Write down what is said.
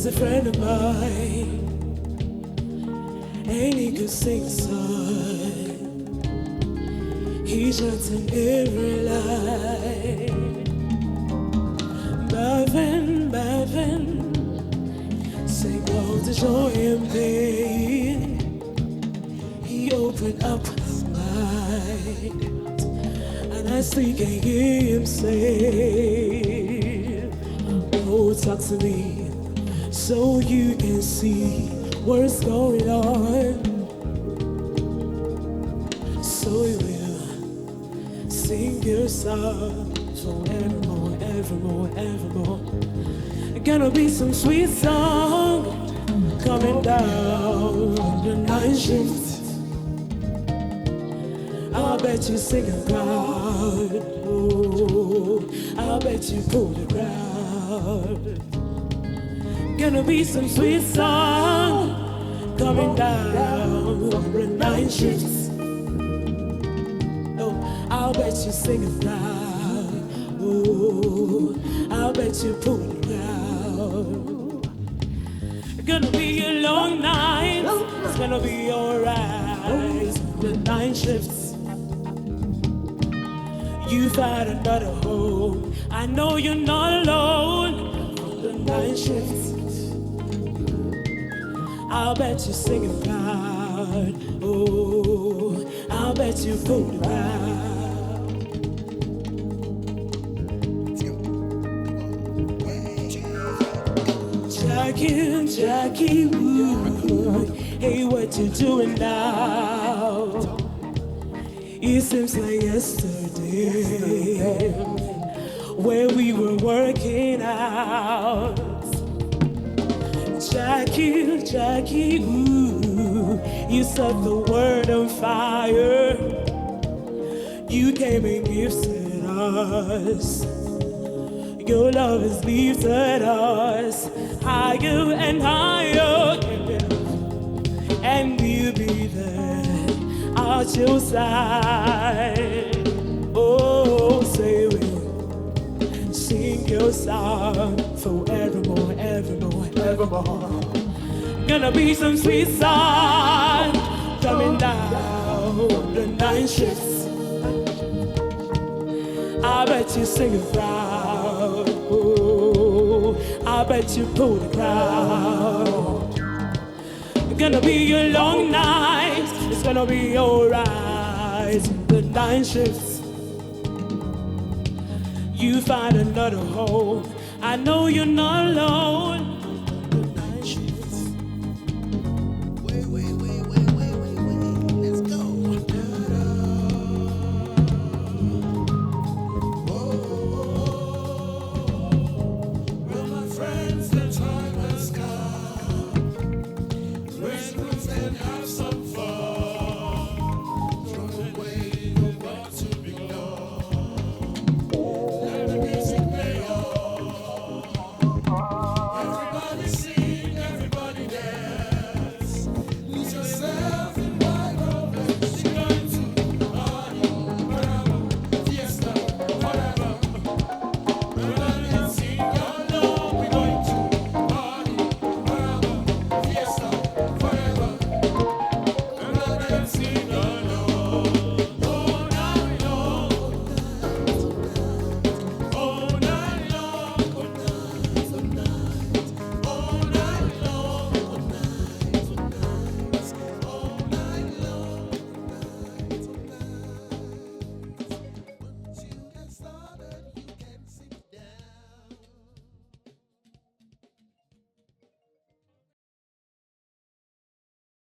is a friend of mine, and he could sing a song. He shines in every light. Marvin, sing all the joy and pain. He opened up his mind, and I still can hear him say, oh, talk to me, so you can see what's going on. So you will sing your song forevermore, evermore, evermore. Gonna be some sweet song coming down the night shift. I'll bet you sing a crowd. Oh, I'll bet you pull the crowd. Gonna be some sweet song coming down the night shifts. Oh, I'll bet you sing a crowd. Oh, I'll bet you pull the crowd. Gonna be a long night. It's gonna be alright. The night shifts. You find another home. I know you're not alone. The night shifts. I'll bet you sing it loud. Oh, I'll bet you pull it out. Jackie, ooh. Hey, what you doing now? It seems like yesterday where we were working out. Jackie, ooh, you set the world on fire. You came and gifted us. Your love has lifted us higher and higher, and we'll be there at your side. Oh, say we'll sing your song forevermore, evermore, evermore. Gonna be some sweet song coming down the night shifts. I bet you sing it proud. Oh, I bet you pull the crowd. It's gonna be a long night. It's gonna be alright. The night shifts. You find another home. I know you're not alone.